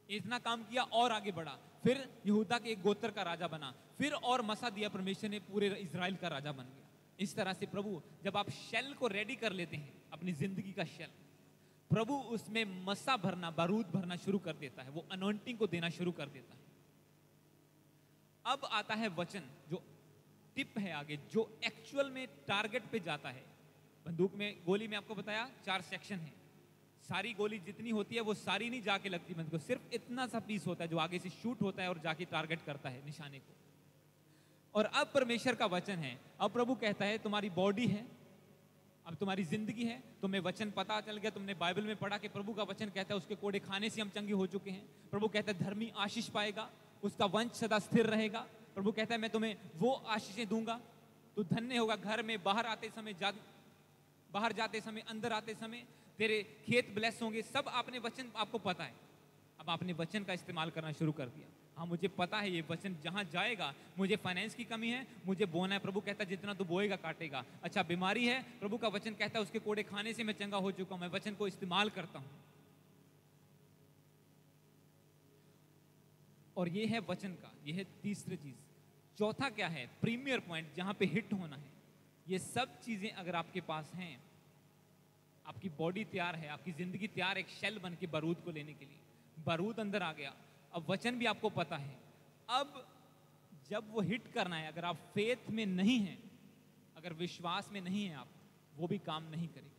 इतना काम किया और आगे बढ़ा। फिर यहूदा के एक गोत्र का राजा बना। फिर और मसा दिया परमेश्वर ने, पूरे इजराइल का राजा बन गया। इस तरह से प्रभु, जब आप शेल को रेडी कर लेते हैं, अपनी जिंदगी का शेल, प्रभु उसमें मसा भरना, बारूद भरना शुरू कर देता है। वो अनॉइंटिंग को देना शुरू कर देता है। अब आता है वचन, जो टिप है आगे, जो एक्चुअल में टारगेट पे जाता है। बंदूक में, गोली में आपको बताया 4 सेक्शन है। सारी गोली जितनी होती है वो सारी नहीं जाके लगती बंदूक को, सिर्फ इतना सा पीस होता है जो आगे से शूट होता है और जाके टारगेट करता है निशाने को। और अब परमेश्वर का वचन है। अब प्रभु कहता है तुम्हारी बॉडी है, अब तुम्हारी जिंदगी है, तुम्हें वचन पता चल गया, तुमने बाइबल में पढ़ा कि प्रभु का वचन कहता है उसके कोड़े खाने से हम चंगे हो चुके हैं। प्रभु कहता है धर्मी आशीष पाएगा, उसका वंश सदा स्थिर रहेगा। प्रभु कहता है मैं तुम्हें वो आशीषें दूंगा, तो धन्य होगा। घर में बाहर आते समय, बाहर जाते समय, अंदर आते समय, तेरे खेत ब्लेस होंगे। सब आपने वचन, आपको पता है। अब आपने वचन का इस्तेमाल करना शुरू कर दिया। हाँ, मुझे पता है ये वचन जहां जाएगा, मुझे फाइनेंस की कमी है, मुझे बोना है। प्रभु कहता है जितना तू बोएगा काटेगा। अच्छा, बीमारी है, प्रभु का वचन कहता है उसके कोड़े खाने से मैं चंगा हो चुका हूं। मैं वचन को इस्तेमाल करता हूं। और ये है वचन का, ये है तीसरी चीज। चौथा क्या है? प्रीमियर पॉइंट, जहां पे हिट होना है। ये सब चीजें अगर आपके पास हैं, आपकी बॉडी तैयार है, आपकी जिंदगी तैयार, एक शेल बन के बारूद को लेने के लिए। बारूद अंदर आ गया, अब वचन भी आपको पता है। अब जब वो हिट करना है, अगर आप फेथ में नहीं हैं, अगर विश्वास में नहीं है आप, वो भी काम नहीं करेगा।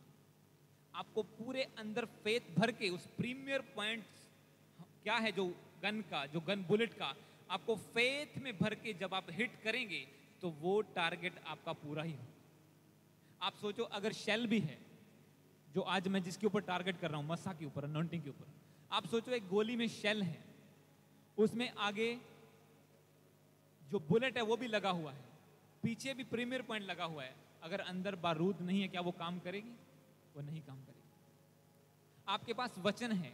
आपको पूरे अंदर फेथ भर के उस प्रीमियर पॉइंट क्या है जो गन का, जो गन बुलेट का, आपको फेथ में भर के जब आप हिट करेंगे तो वो टारगेट आपका पूरा ही हो। आप सोचो अगर शेल भी है, जो आज मैं जिसके ऊपर टारगेट कर रहा हूं, मस्सा के ऊपर, अनॉइंटिंग के ऊपर, आप सोचो एक गोली में शेल है, उसमें आगे जो बुलेट है वो भी लगा हुआ है, पीछे भी प्रीमियर पॉइंट लगा हुआ है, अगर अंदर बारूद नहीं है क्या वो काम करेगी? वो नहीं काम करेगी। आपके पास वचन है,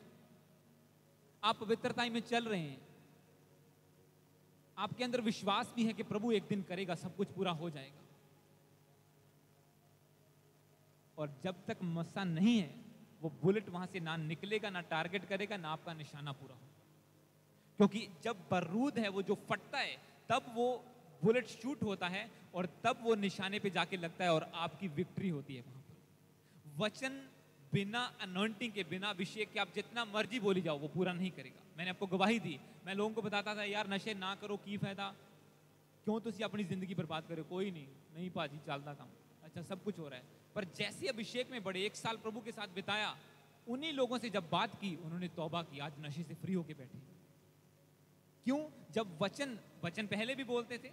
आप पवित्रता में चल रहे हैं, आपके अंदर विश्वास भी है कि प्रभु एक दिन करेगा, सब कुछ पूरा हो जाएगा, और जब तक मस्सा नहीं है वो बुलेट वहां से ना निकलेगा, ना टारगेट करेगा, ना आपका निशाना पूरा होगा। क्योंकि जब बारूद है वो जो फटता है तब वो बुलेट शूट होता है और तब वो निशाने पे जाके लगता है और आपकी विक्ट्री होती है वहां पर। वचन बिना अनॉइंटिंग के, बिना अभिषेक के आप जितना मर्जी बोली जाओ वो पूरा नहीं करेगा। मैंने आपको गवाही दी, मैं लोगों को बताता था यार नशे ना करो, की फायदा, क्यों तुम अपनी जिंदगी बर्बाद करो? कोई नहीं पाजी चलता काम, अच्छा सब कुछ हो रहा है। पर जैसे अभिषेक में बड़े, 1 साल प्रभु के साथ बिताया, उन्हीं लोगों से जब बात की उन्होंने तौबा की, आज नशे से फ्री होके बैठे। क्यों? जब वचन पहले भी बोलते थे,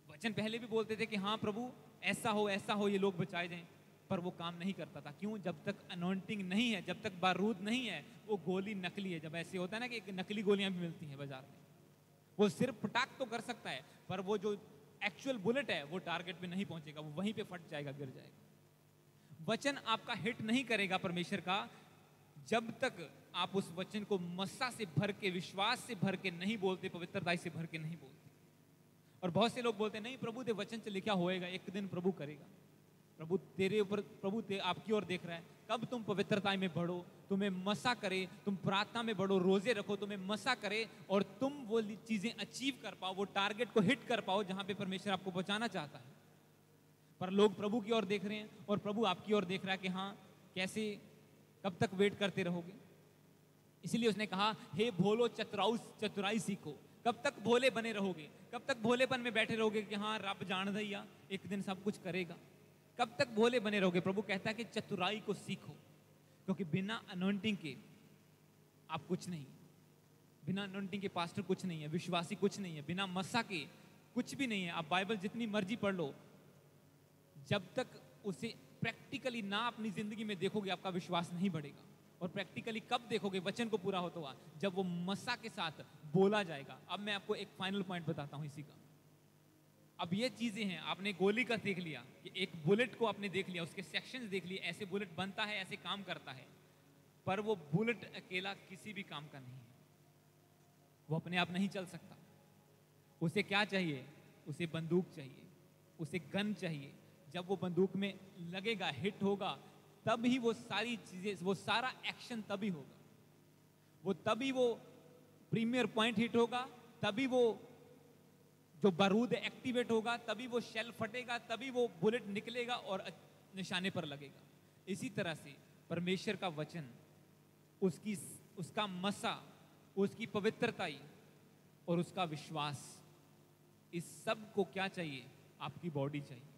वचन पहले भी बोलते थे कि हाँ प्रभु ऐसा हो, ये लोग बचाए जाएं, पर वो काम नहीं करता था। क्यों? जब तक अनॉइंटिंग नहीं है, जब तक बारूद नहीं है, वो गोली नकली है। जब ऐसे होता है ना कि नकली गोलियां भी मिलती हैं बाजार में, वो सिर्फ फटाक तो कर सकता है, पर वो जो एक्चुअल बुलेट है वो टारगेट पे नहीं पहुंचेगा, वो वहीं पे फट जाएगा, गिर जाएगा। वचन आपका हिट नहीं करेगा परमेश्वर का जब तक आप उस वचन को मस्सा से भर के, विश्वास से भर के नहीं बोलते, पवित्रता से भर के नहीं बोलते। और बहुत से लोग बोलते नहीं प्रभु दे वचन से लिखा होएगा, एक दिन प्रभु करेगा। प्रभु तेरे ऊपर, प्रभु आपकी ओर देख रहा है, कब तुम पवित्रता में बढ़ो, तुम्हें मसा करे, तुम प्रार्थना में बढ़ो, रोजे रखो, तुम्हें मसा करे और तुम वो चीजें अचीव कर पाओ, वो टारगेट को हिट कर पाओ जहां पे परमेश्वर आपको पहुंचाना चाहता है। पर लोग प्रभु की ओर देख रहे हैं और प्रभु आपकी ओर देख रहा है कि हाँ कैसे, कब तक वेट करते रहोगे? इसलिए उसने कहा हे भोलो चतुराई सीखो। कब तक भोले बने रहोगे? कब तक भोलेपन में बैठे रहोगे कि हाँ रब जान दैया एक दिन सब कुछ करेगा? कब तक भोले बने रहोगे? प्रभु कहता है कि चतुराई को सीखो, क्योंकि बिना अनॉइंटिंग के आप कुछ नहीं, बिना अनॉइंटिंग के पास्टर कुछ नहीं है, विश्वासी कुछ नहीं है, बिना मस्सा के कुछ भी नहीं है। आप बाइबल जितनी मर्जी पढ़ लो, जब तक उसे प्रैक्टिकली ना अपनी जिंदगी में देखोगे आपका विश्वास नहीं बढ़ेगा। और प्रैक्टिकली कब देखोगे वचन को पूरा होता हुआ? जब वो मस्सा के साथ बोला जाएगा। अब मैं आपको एक फाइनल पॉइंट बताता हूं इसी का। अब ये चीजें हैं, आपने गोली का देख लिया, कि एक बुलेट को आपने देख लिया, उसके सेक्शंस देख लिए, ऐसे बुलेट बनता है, ऐसे काम करता है, पर वो बुलेट अकेला किसी भी काम का नहीं है, वो अपने आप नहीं चल सकता। उसे क्या चाहिए? उसे बंदूक चाहिए, उसे गन चाहिए। जब वो बंदूक में लगेगा, हिट होगा, तब ही वो सारी चीजें, वो सारा एक्शन तभी होगा, वो तभी वो प्रीमियर पॉइंट हिट होगा, तभी वो जो बारूद एक्टिवेट होगा, तभी वो शेल फटेगा, तभी वो बुलेट निकलेगा और निशाने पर लगेगा। इसी तरह से परमेश्वर का वचन, उसका मसा, उसकी पवित्रताई और उसका विश्वास, इस सब को क्या चाहिए? आपकी बॉडी चाहिए।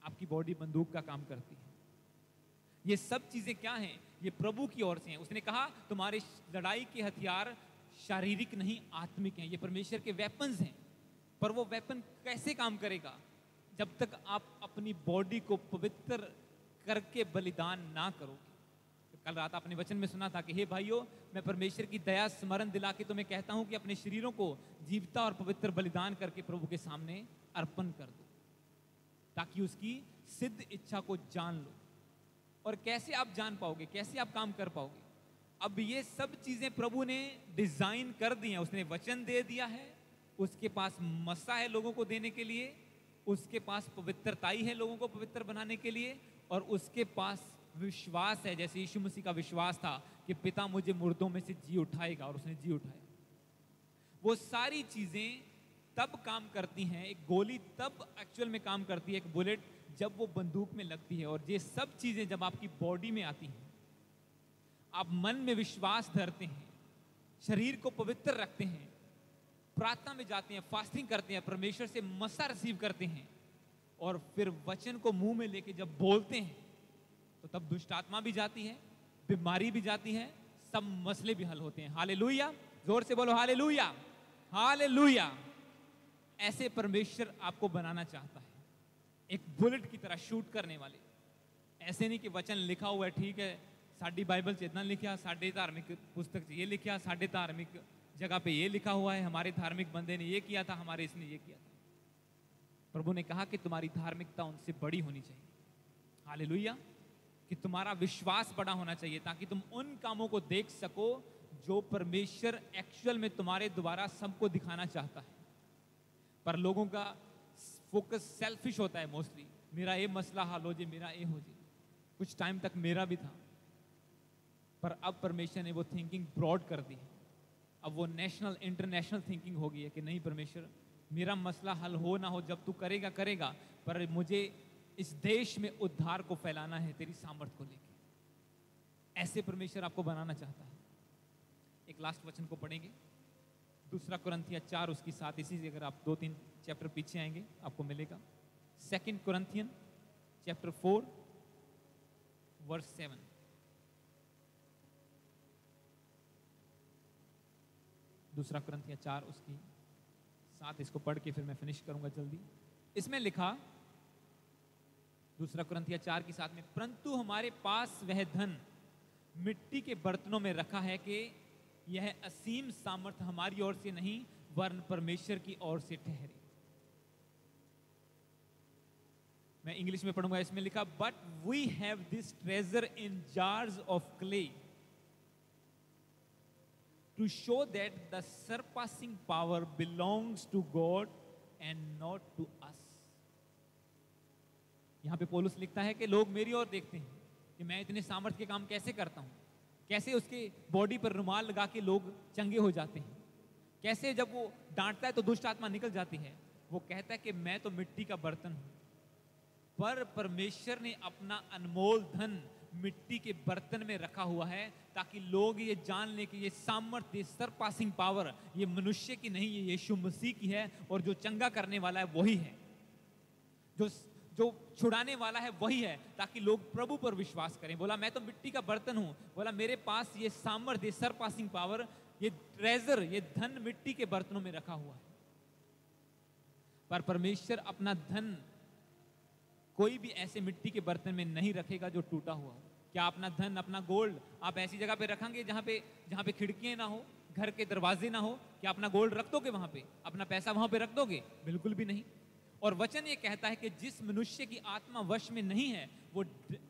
आपकी बॉडी बंदूक का काम करती है। ये सब चीजें क्या हैं? ये प्रभु की ओर से हैं। उसने कहा तुम्हारे लड़ाई के हथियार शारीरिक नहीं आत्मिक हैं। ये परमेश्वर के वेपन्स हैं। पर वो वेपन कैसे काम करेगा? जब तक आप अपनी बॉडी को पवित्र करके बलिदान ना करोगे। कल रात आपने वचन में सुना था कि हे भाइयों, मैं परमेश्वर की दया स्मरण दिला के तुम्हें कहता हूं कि अपने शरीरों को जीवता और पवित्र बलिदान करके प्रभु के सामने अर्पण कर दो, ताकि उसकी सिद्ध इच्छा को जान लो। और कैसे आप जान पाओगे? कैसे आप काम कर पाओगे? अब ये सब चीजें प्रभु ने डिजाइन कर दी हैं। उसने वचन दे दिया है, उसके पास मसा है लोगों को देने के लिए, उसके पास पवित्रताई है लोगों को पवित्र बनाने के लिए, और उसके पास विश्वास है, जैसे यीशु मसीह का विश्वास था कि पिता मुझे मुर्दों में से जी उठाएगा, और उसने जी उठाया। वो सारी चीजें तब काम करती हैं, एक गोली तब एक्चुअल में काम करती है, एक बुलेट जब वो बंदूक में लगती है। और ये सब चीजें जब आपकी बॉडी में आती हैं, आप मन में विश्वास धरते हैं, शरीर को पवित्र रखते हैं, प्रार्थना में जाते हैं, फास्टिंग करते हैं, परमेश्वर से मसा रिसीव करते हैं, और फिर वचन को मुंह में लेके जब बोलते हैं तो तब दुष्ट आत्मा भी जाती है, बीमारी भी जाती है, सब मसले भी हल होते हैं। हालेलुया, जोर से बोलो हालेलुया, हालेलुया। ऐसे परमेश्वर आपको बनाना चाहता है, एक बुलेट की तरह शूट करने वाले। ऐसे नहीं कि वचन लिखा हुआ है, ठीक है, साड़ी बाइबल से इतना लिखा, साढ़े धार्मिक पुस्तक से ये लिखा, साढ़े धार्मिक जगह पे ये लिखा हुआ है, हमारे धार्मिक बंदे ने ये किया था, हमारे इसने ये किया था। प्रभु ने कहा कि तुम्हारी धार्मिकता उनसे बड़ी होनी चाहिए। हालेलुया, कि तुम्हारा विश्वास बड़ा होना चाहिए, ताकि तुम उन कामों को देख सको जो परमेश्वर एक्चुअल में तुम्हारे द्वारा सबको दिखाना चाहता है। पर लोगों का फोकस सेल्फिश होता है मोस्टली, मेरा ये मसला हल हो जाए, मेरा ये हो जाए। कुछ टाइम तक मेरा भी था, पर अब परमेश्वर ने वो थिंकिंग ब्रॉड कर दी है। अब वो नेशनल इंटरनेशनल थिंकिंग हो गई है कि नहीं परमेश्वर, मेरा मसला हल हो ना हो, जब तू करेगा करेगा, पर मुझे इस देश में उद्धार को फैलाना है तेरी सामर्थ को लेके। ऐसे परमेश्वर आपको बनाना चाहता है। एक लास्ट वचन को पढ़ेंगे, 2 कुरिन्थियों 4 उसकी 7, इसी से अगर आप 2-3 चैप्टर पीछे आएंगे आपको मिलेगा। 2 कुरिन्थियन चैप्टर 4 वर्स 7। 2 कुरिन्थियों 4 उसकी 7, इसको पढ़ के फिर मैं फिनिश करूंगा जल्दी। इसमें लिखा 2 कुरिन्थियों 4 की 7 में, परंतु हमारे पास वह धन मिट्टी के बर्तनों में रखा है कि यह असीम सामर्थ हमारी ओर से नहीं वरन परमेश्वर की ओर से ठहरे। मैं इंग्लिश में पढ़ूंगा। इसमें लिखा, but we have this treasure in jars of clay to show that the surpassing power belongs to God and not to us. यहां पे पौलुस लिखता है कि लोग मेरी ओर देखते हैं कि मैं इतने सामर्थ्य के काम कैसे करता हूं, कैसे उसके बॉडी पर रुमाल लगा के लोग चंगे हो जाते हैं, कैसे जब वो डांटता है तो दुष्ट आत्मा निकल जाती है। वो कहता है कि मैं तो मिट्टी का बर्तन हूं, पर परमेश्वर ने अपना अनमोल धन मिट्टी के बर्तन में रखा हुआ है, ताकि लोग ये जान लें कि ये सामर्थ्य, सरपासिंग पावर ये मनुष्य की नहीं, ये यीशु मसीह की है, और जो चंगा करने वाला है वही है, जो छुड़ाने वाला है वही है, ताकि लोग प्रभु पर विश्वास करें। बोला मैं तो मिट्टी का बर्तन हूं, बोला मेरे पास ये सामर्थ्य, सरपासिंग पावर, ये ट्रेजर, ये धन मिट्टी के बर्तनों में रखा हुआ है। पर परमेश्वर अपना धन कोई भी ऐसे मिट्टी के बर्तन में नहीं रखेगा जो टूटा हुआ हो। क्या अपना धन, अपना गोल्ड आप ऐसी जगह पे रखेंगे जहां पे खिड़कियां ना हो, घर के दरवाजे ना हो? क्या अपना गोल्ड रख दोगे वहां पे? अपना पैसा वहां पे रख दोगे? बिल्कुल भी नहीं। और वचन ये कहता है कि जिस मनुष्य की आत्मा वश में नहीं है वो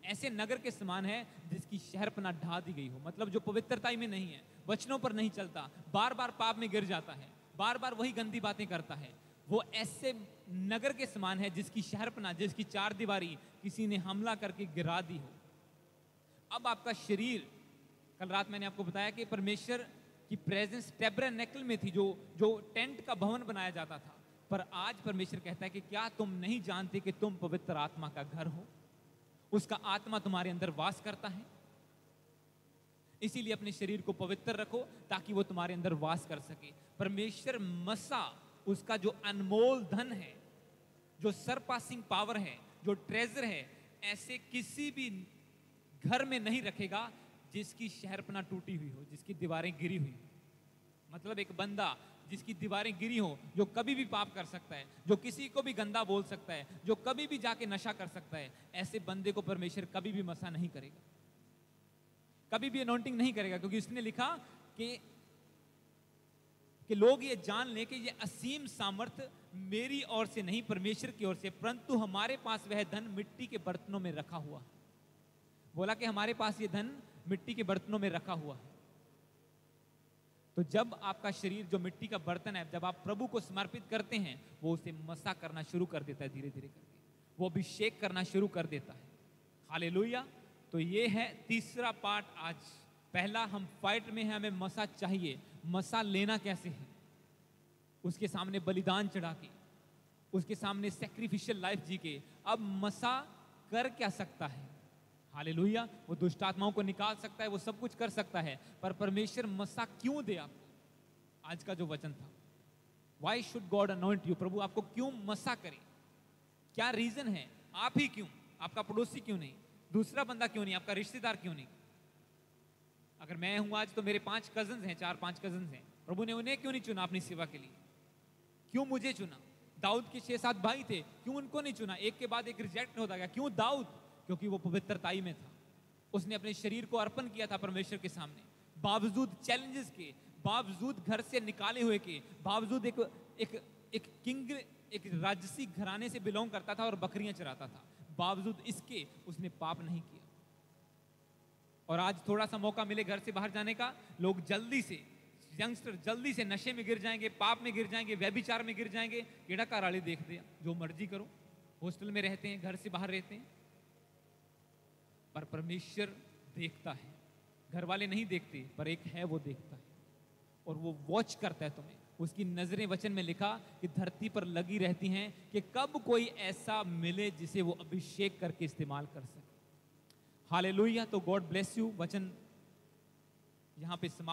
ऐसे नगर के समान है जिसकी शहरपनाह ढा दी गई हो। मतलब जो पवित्रता में नहीं है, वचनों पर नहीं चलता, बार बार पाप में गिर जाता है, बार बार वही गंदी बातें करता है, वो ऐसे नगर के समान है जिसकी शहरपनाह, जिसकी चार दीवारी किसी ने हमला करके गिरा दी हो। अब आपका शरीर, कल रात मैंने आपको बताया कि परमेश्वर की प्रेजेंस टैबरनेकल में थी, जो टेंट का भवन बनाया जाता था। पर आज परमेश्वर कहता है कि क्या तुम नहीं जानते कि तुम पवित्र आत्मा का घर हो? उसका आत्मा तुम्हारे अंदर वास करता है। इसीलिए अपने शरीर को पवित्र रखो ताकि वो तुम्हारे अंदर वास कर सके। परमेश्वर मसा, उसका जो अनमोल धन है, जो सरपासिंग पावर है, जो ट्रेजर है, ऐसे किसी भी घर में नहीं रखेगा जिसकी शहरपनाह टूटी हुई हो, जिसकी दीवारें गिरी हुई हो। मतलब एक बंदा जिसकी दीवारें गिरी हो, जो कभी भी पाप कर सकता है, जो किसी को भी गंदा बोल सकता है, जो कभी भी जाके नशा कर सकता है, ऐसे बंदे को परमेश्वर कभी भी मसा नहीं करेगा, कभी भी अनॉइंटिंग नहीं करेगा। क्योंकि उसने लिखा कि लोग ये जान लें कि ये असीम सामर्थ मेरी ओर से नहीं, परमेश्वर की ओर से, परंतु हमारे पास वह धन मिट्टी के बर्तनों में रखा हुआ है। बोला कि हमारे पास ये धन मिट्टी के बर्तनों में रखा हुआ है। तो जब आपका शरीर जो मिट्टी का बर्तन है, जब आप प्रभु को समर्पित करते हैं, वो उसे मसा करना शुरू कर देता है, धीरे धीरे करके वो अभिषेक करना शुरू कर देता है। हालेलुया। तो ये है तीसरा पार्ट आज। पहला, हम फाइट में हैं, हमें मसा चाहिए। मसा लेना कैसे है? उसके सामने बलिदान चढ़ा के, उसके सामने सैक्रिफिशियल लाइफ जी के। अब मसा कर क्या सकता है? हालेलुया। वो दुष्ट आत्माओं को निकाल सकता है, वो सब कुछ कर सकता है, पर परमेश्वर मसा क्यों दे आपको? आज का जो वचन था why should God anoint you? प्रभु आपको क्यों मसा करे? क्या रीजन है? आप ही क्यों? आपका पड़ोसी क्यों नहीं? दूसरा बंदा क्यों नहीं? आपका रिश्तेदार क्यों नहीं? अगर मैं हूं आज तो मेरे 5 कजन्स हैं, 4-5 कजन्स हैं, प्रभु ने उन्हें क्यों नहीं चुना अपनी सेवा के लिए? क्यों मुझे चुना? दाऊद के 6-7 भाई थे, क्यों उनको नहीं चुना? एक के बाद एक रिजेक्ट होता गया। क्यों दाऊद? क्योंकि वो पवित्रताई में था। उसने अपने शरीर को अर्पण किया था परमेश्वर के सामने, बावजूद चैलेंजेस के, बावजूद घर से निकाले हुए के, बावजूद एक किंग, एक राजसी घराने से बिलोंग करता था और बकरियां चराता था, बावजूद इसके उसने पाप नहीं किया। और आज थोड़ा सा मौका मिले घर से बाहर जाने का, लोग जल्दी से, यंगस्टर जल्दी से नशे में गिर जाएंगे, पाप में गिर जाएंगे, व्यभिचार में गिर जाएंगे। केड़ा काराली देख दे, जो मर्जी करो, हॉस्टल में रहते हैं, घर से बाहर रहते हैं, पर परमेश्वर देखता है। घर वाले नहीं देखते, पर एक है वो देखता है, और वो वॉच करता है तुम्हें। उसकी नजरें, वचन में लिखा कि धरती पर लगी रहती हैं कि कब कोई ऐसा मिले जिसे वो अभिषेक करके इस्तेमाल कर सके। हालेलुया। तो गॉड ब्लेस यू। वचन यहां पे समाप्त।